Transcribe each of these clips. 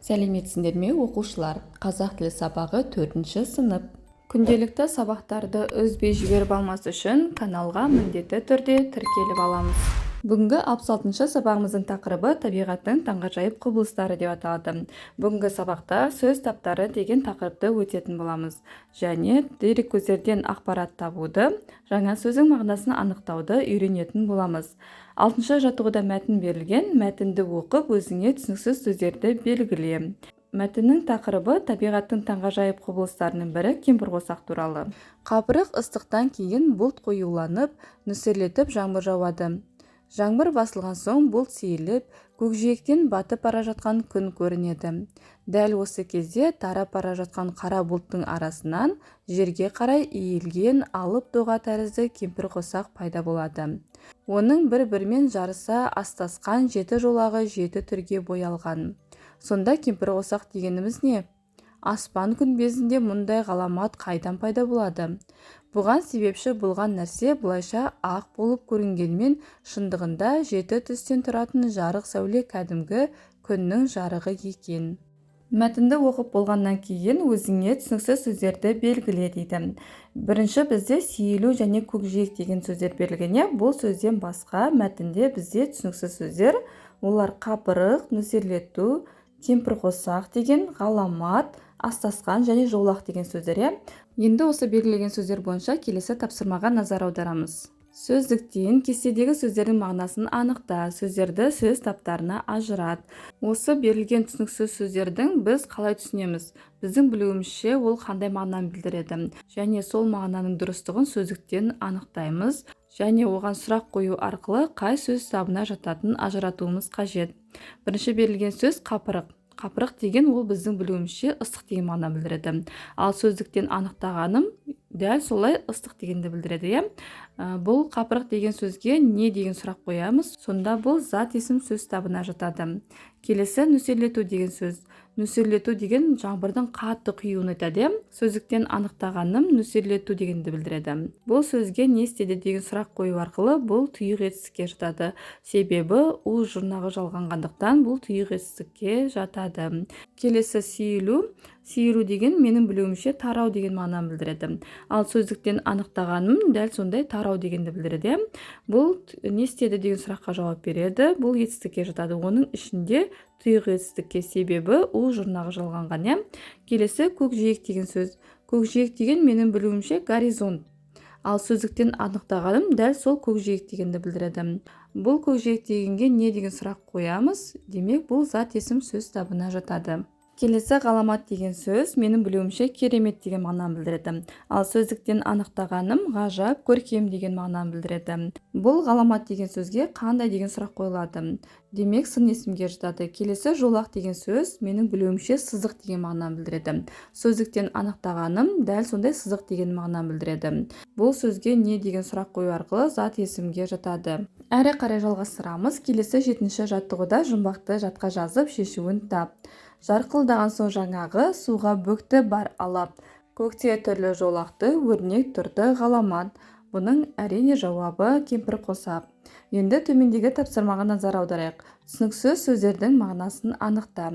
Сәлеметсіңдер ме оқушылар? Қазақ тілі сабағы 4-ші сынып. Күнделікті сабақтарды үзбей жіберіп алмас үшін каналға міндетті түрде тіркеліп аламыз. Бүгінгі 66-шы сабағымыздың тақырыбы табиғаттың таңғажайып құбылыстары деп аталады. Бүгінгі сабақта сөз таптары деген тақырыпты өтетін боламыз. Және дереккөздерден ақпарат табуды, жаңа сөздің мағынасын анықтауды үйренетін боламыз. 6-шы жаттығуда мәтін берілген, мәтінді оқып өзіңе түсініксіз сөздерді белгіле. Мәтіннің тақырыбы табиғаттың таңғажайып құбылыстарының бірі кемпірқосақ туралы. Қапырық ыстықтан кейін бұлт қоюланып, нөсерлетіп жаңбыр жауады. Жаңбыр басылған соң бұлт сейіліп, көкжиектен батып бара жатқан күн көрінеді. Дәл осы кезде тарап бара жатқан қара бұлттың арасынан жерге қарай иілген алып доға тәрізді кемпірқосақ пайда болады. Оның бір-бірімен жарыса астасқан 7 жолағы 7 түрге боялған. Сонда кемпірқосақ дегеніміз не? Аспан күнбезінде мұндай ғаламат қайдан пайда болады? Бұған себепші болған нәрсе бұлайша ақ болып көрінгенмен шындығында 7 түстен тұратын жарық сәуле кәдімгі күннің жарығы екен. Мәтінді оқып болғаннан кейін өзіңе түсініксіз сөздерді белгіле дейді. Бірінші бізде сейілу және көкжиек деген сөздер берілген. Бұл сөзден басқа мәтінде бізде түсініксіз сөздер, олар қапырық, нөсерлету, кемпірқосақ деген, ғаламат, астасқан және жолақ деген сөздер. Енді осы белгілеген сөздер бойынша келесі тапсырмаға назар аударамыз. Сөздіктен кестедегі сөздердің мағынасын анықта, сөздерді сөз таптарына ажырат. Осы берілген түсініксіз сөздердің біз қалай түсінеміз? Біздің білуімізше ол қандай мағынаны білдіреді? Және сол мағынаның дұрыстығын сөздіктен анықтаймыз. Және оған сұрақ қою арқылы қай сөз табына жататынын ажыратуымыз қажет. Бірінші берілген сөз қапырық. Қапырық деген ол біздің білуімізше ыстық деген мағына білдіреді. Ал сөздіктен анықтағаным дәл солай ыстық дегенді білдіреді. Бұл қапырық деген сөзге не деген сұрақ қоямыз, сонда бұл зат есім сөз табына жатады. Келесі нөсерлету деген сөз. Нөсерлету деген жаңбырдың қатты құюын айтады. Сөздіктен анықтағаным нөсерлету дегенді білдіреді. Бұл сөзге не істеді деген сұрақ қою арқылы бұл тұйық етістікке жатады. Себебі у жұрнағы жалғанғандықтан бұл тұйық етістікке жатады. Келесі сейілу. Сейілу деген менің білуімше тарау деген мағынаны білдіреді. Ал сөздіктен анықтағаным дәл сондай тарау дегенді білдіреді. Бұл не істеді деген сұраққа жауап береді. Бұл етістікке жатады. Оның ішінде тұйық етістікке, себебі у жұрнағы жалғанған. Келесі көкжиек деген сөз. Көкжиек деген менің білуімше горизонт. Ал сөздіктен анықтағаным дәл сол көкжиек дегенді білдіреді. Бұл көкжиек дегенге не деген сұрақ қоямыз? Демек, бұл зат есім сөз табына жатады. Келесі ғаламат деген сөз менің білуімше керемет деген мағынаны білдіреді. Ал сөздіктен анықтағаным ғажап, көркем деген мағынаны білдіреді. Бұл ғаламат деген сөзге қандай деген сұрақ қойылады? Демек, сын есімге жатады. Келесі жолақ деген сөз менің білуімше сызық деген мағынаны білдіреді. Сөздіктен анықтағаным дәл сондай сызық деген мағынаны білдіреді. Бұл сөзге не деген сұрақ қою арқылы зат есімге жатады. Әрі қарай жалғастырамыз. Келесі 7-ші жаттығуда жұмбақты жатқа жазып шешуін тап. Жарқылдаған соң жаңағы суға бөкті бар алап. Көкте түрлі жолақты өрнек тұрды ғаламат. Бұның әрине жауабы кемпірқосақ. Енді төмендегі тапсырмаға назар аударайық. Түсініксіз сөздердің мағынасын анықта.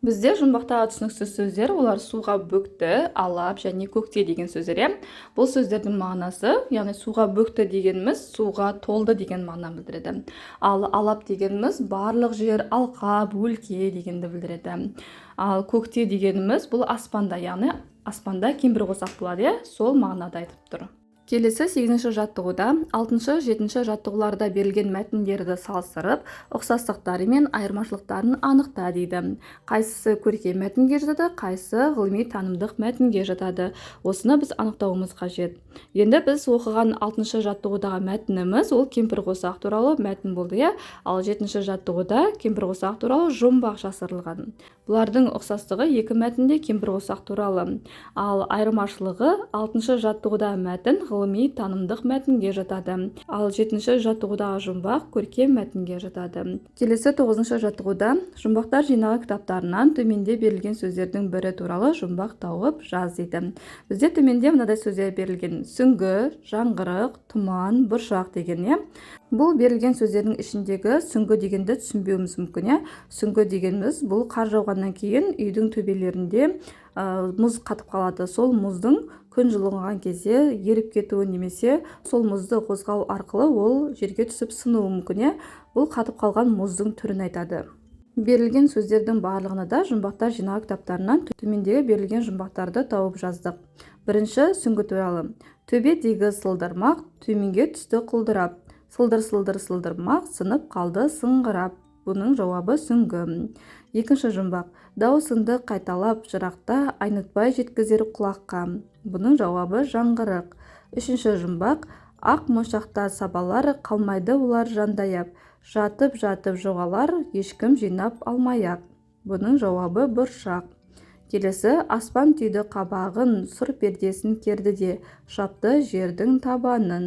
Бізде жұмбақтағы түсініксіз сөздер, олар суға бөкті, алап және көкте деген сөздер. Бұл сөздердің мағынасы, яғни суға бөкті дегеніміз суға толды деген мағынаны білдіреді. Ал алап дегеніміз барлық жер, алқап, өлке дегенді білдіреді. Ал көкте дегеніміз бұл аспанда, яғни аспанда кемпірқосақ болады, сол мағынада айтып тұр. Келесі 8-ші жаттығуда 6-шы, 7-ші жаттығуларда берілген мәтіндерді салыстырып, ұқсастықтары мен айырмашылықтарын анықта дейді. Қайсысы көркем мәтінге жатады, қайсысы ғылыми танымдық мәтінге жатады. Осыны біз анықтауымыз қажет. Енді біз оқыған 6-шы жаттығудағы мәтініміз ол кемпірқосақ туралы мәтін болды. Ал 7-ші жаттығуда кемпірқосақ туралы жұмбақ жасырылған. Бұлардың ұқсастығы екі мәтінде кемпірқосақ туралы. Ал айырмашылығы 6-шы жаттығудағы мәтін ғылыми танымдық мәтінге жатады. Ал 7-ші жаттығудағы жұмбақ көркем мәтінге жатады. Келесі 9-шы жаттығуда жұмбақтар жинағы кітаптарынан төменде берілген сөздердің бірі туралы жұмбақ тауып жаз дейді. Бізде төменде мынадай сөздер берілген: сүңгі, жаңғырық, тұман, бұршақ деген. Бұл берілген сөздердің ішіндегі сүңгі дегенді түсінбеуіміз мүмкін. Сүңгі дегеніміз бұл қар жауғаннан кейін үйдің төбелерінде мұз қатып қалады. Сол мұздың күн жылынған кезде еріп кетуі немесе сол мұзды қозғау арқылы ол жерге түсіп сынуы мүмкін. Бұл қатып қалған мұздың түрін айтады. Берілген сөздердің барлығына да жұмбақтар жинағы кітаптарынан төмендегі берілген жұмбақтарды тауып жаздық. Бірінші сүңгі туралы. Төбедегі сылдырмақ төменге түсті құлдырап. Сылдыр сылдырмақ сынып қалды сыңғырап. Бұның жауабы сүңгі. Екінші жұмбақ. Даусыңды қайталап жырақта айнытпай жеткізер құлаққа. Бұның жауабы жаңғырық. Үшінші жұмбақ. Ақ моншақта сабалар қалмайды олар жандаяп. Жатып жоғалар ешкім жинап алмай-ақ. Бұның жауабы бұршақ. Келесі аспан түйді қабағын, сұр пердесін керді де, шапты жердің табанын.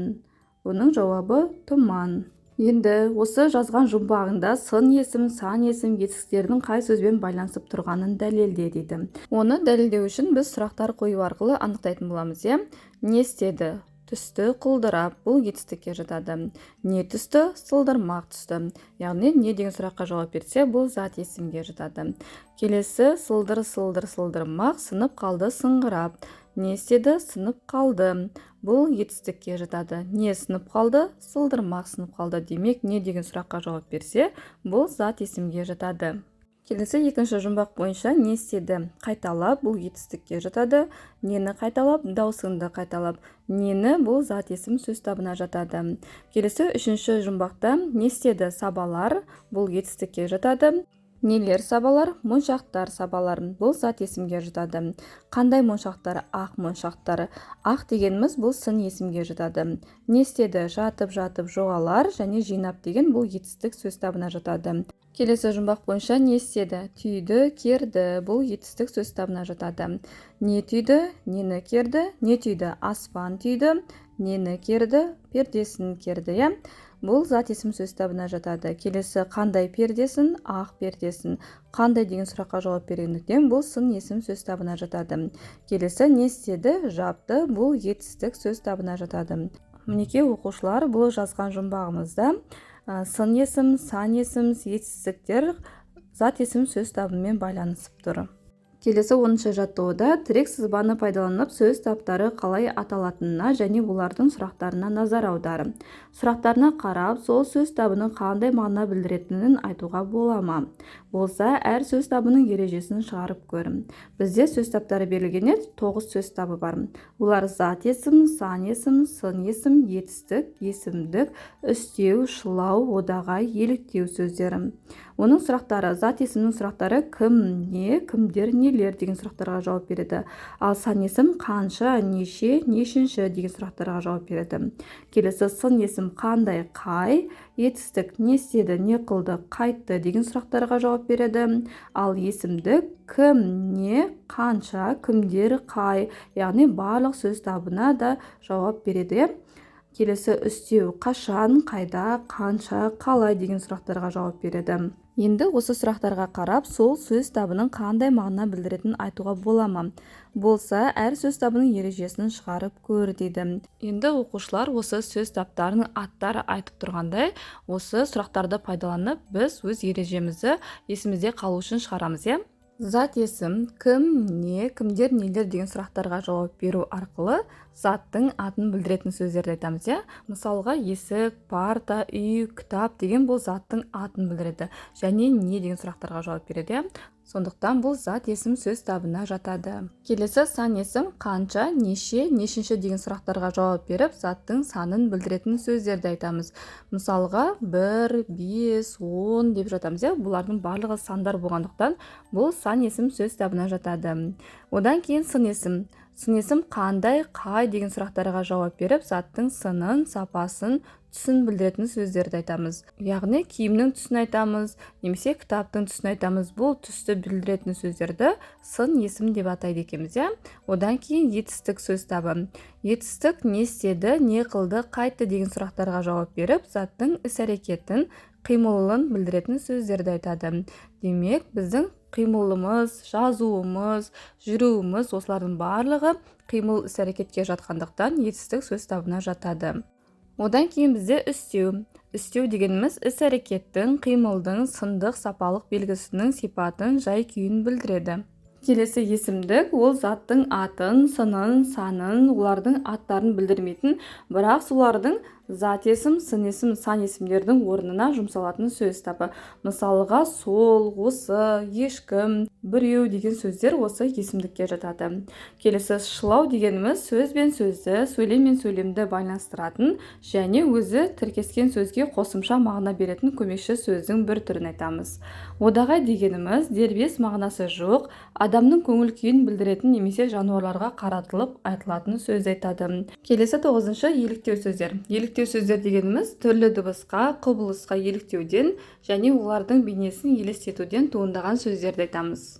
Бұның жауабы тұман. Енді осы жазған жұмбағында сын есім, сан есім етістіктердің қай сөзбен байланысып тұрғанын дәлелде дейді. Оны дәлелдеу үшін біз сұрақтар қою арқылы анықтайтын боламыз. Не істеді? Түсті құлдырап, бұл етістікке жатады. Не түсті? Сылдырмақ түсті. Яғни не деген сұраққа жауап берсе, бұл зат есімге жатады. Келесі сылдырмақ сынып қалды сыңғырап. Не істеді? Сынып қалды. Бұл етістікке жатады. Не сынып қалды? Сылдырмақ сынып қалды. Демек, не деген сұраққа жауап берсе, бұл зат есімге жатады. Келесі екінші жұмбақ бойынша не істеді? Қайталап, бұл етістікке жатады. Нені қайталап? Даусыңды қайталап. Нені бұл зат есім сөз табына жатады. Келесі үшінші жұмбақта не істеді? Сабалар, бұл етістікке жатады. Нелер сабалар? Моншақтар сабалар. Бұл зат есімге жатады. Қандай моншақтар? Ақ моншақтар. Ақ дегеніміз бұл сын есімге жатады. Не істеді? Жатып жоғалар және жинап деген бұл етістік сөз табына жатады. Келесі жұмбақ бойынша не істеді? Түйді, керді. Бұл етістік сөз табына жатады. Не түйді? Нені керді? Не түйді? Аспан түйді. Нені керді? Пердесін керді. Бұл зат есім сөз табына жатады. Келесі қандай пердесін? Ақ пердесін. Қандай деген сұраққа жауап бергендіктен бұл сын есім сөз табына жатады. Келесі не істеді? Жапты. Бұл етістік сөз табына жатады. Мінекей оқушылар, бұл жазған жұмбағымызда сын есім, сан есім, етістіктер зат есім сөз табымен байланысып тұр. Келесі 10-шы жаттығуда тірек сызбаны пайдаланып сөз таптары қалай аталатынына және олардың сұрақтарына назар аудар. Сұрақтарына қарап, сол сөз табының қандай мағына білдіретінін айтуға бола ма? Болса, әр сөз табының ережесін шығарып көр. Бізде сөз таптары берілген 9 сөз табы бар. Олар зат есім, сан есім, сын есім, етістік, есімдік, үстеу, шылау, одағай, еліктеу сөздері. Оның сұрақтары, зат есімнің сұрақтары кім, не, кімдер, нелер деген сұрақтарға жауап береді. Ал сан есім қанша, неше, нешінші деген сұрақтарға жауап береді. Келесі сын есім қандай, қай, етістік не істеді, не қылды, қайтты деген сұрақтарға жауап береді. Ал есімдік кім, не, қанша, кімдер, қай, яғни барлық сөз табына да жауап береді. Келесі үстеу қашан, қайда, қанша, қалай деген сұрақтарға жауап береді. Енді осы сұрақтарға қарап, сол сөз табының қандай мағына білдіретінін айтуға бола ма? Болса, әр сөз табының ережесін шығарып көр дейді. Енді оқушылар осы сөз таптарының аттары айтып тұрғандай, осы сұрақтарды пайдаланып, біз өз ережемізді есімізде қалу үшін шығарамыз. Зат есім кім, не, кімдер, нелер деген сұрақтарға жауап беру арқылы заттың атын білдіретін сөздерді айтамыз. Мысалға, есік, парта, үй, кітап деген бұл заттың атын білдіреді. Және не деген сұрақтарға жауап береді. Сондықтан бұл зат есім сөз табына жатады. Келесі сан есім қанша, неше, нешінші деген сұрақтарға жауап беріп, заттың санын білдіретін сөздерді айтамыз. Мысалға, 1, 5, 10 деп жатамыз. Бұлардың барлығы сандар болғандықтан бұл сан есім сөз табына жатады. Одан кейін сын есім. Сын есім қандай, қай деген сұрақтарға жауап беріп, заттың сынын, сапасын, түсін білдіретін сөздерді айтамыз. Яғни киімнің түсін айтамыз, немесе кітаптың түсін айтамыз. Бұл түсті білдіретін сөздерді сын есім деп атайды екенбіз. Одан кейін етістік сөз табы. Етістік не істеді, не қылды, қайтты деген сұрақтарға жауап беріп, заттың іс-әрекетін, қимылын білдіретін сөздерді айтады. Демек, біздің қимылымыз, жазуымыз, жүруіміз, осылардың барлығы қимыл іс-әрекетке жатқандықтан етістік сөз табына жатады. Одан кейін бізде үстеу. Істеу дегеніміз іс-әрекеттің, қимылдың, сандық, сапалық белгісінің сипатын, жай-күйін білдіреді. Келесі есімдік ол заттың атын, сынын, санын, олардың аттарын білдірмейтін, бірақ солардың зат есім, сын есім, сан есімдердің орнына жұмсалатын сөз табы. Мысалға сол, осы, ешкім, біреу деген сөздер осы есімдікке жатады. Келесі шылау дегеніміз сөз бен сөзді, сөйлем мен сөйлемді байланыстыратын және өзі тіркескен сөзге қосымша мағына беретін көмекші сөздің бір түрін айтамыз. Одағай дегеніміз дербес мағынасы жоқ, адамның көңіл күйін білдіретін немесе жануарларға қаратылып айтылатын сөз айтады. Келесі 9-шы еліктеу сөздер. Еліктеу сөздер дегеніміз түрлі дыбысқа, құбылысқа еліктеуден және олардың бейнесін елестетуден туындаған сөздерді айтамыз.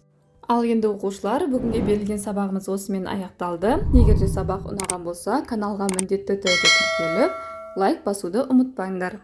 Ал енді оқушылар, бүгінге берілген сабағымыз осымен аяқталды. Егер де сабақ ұнаған болса, каналға міндетті түрде тіркеліп, лайк басуды ұмытпаңдар.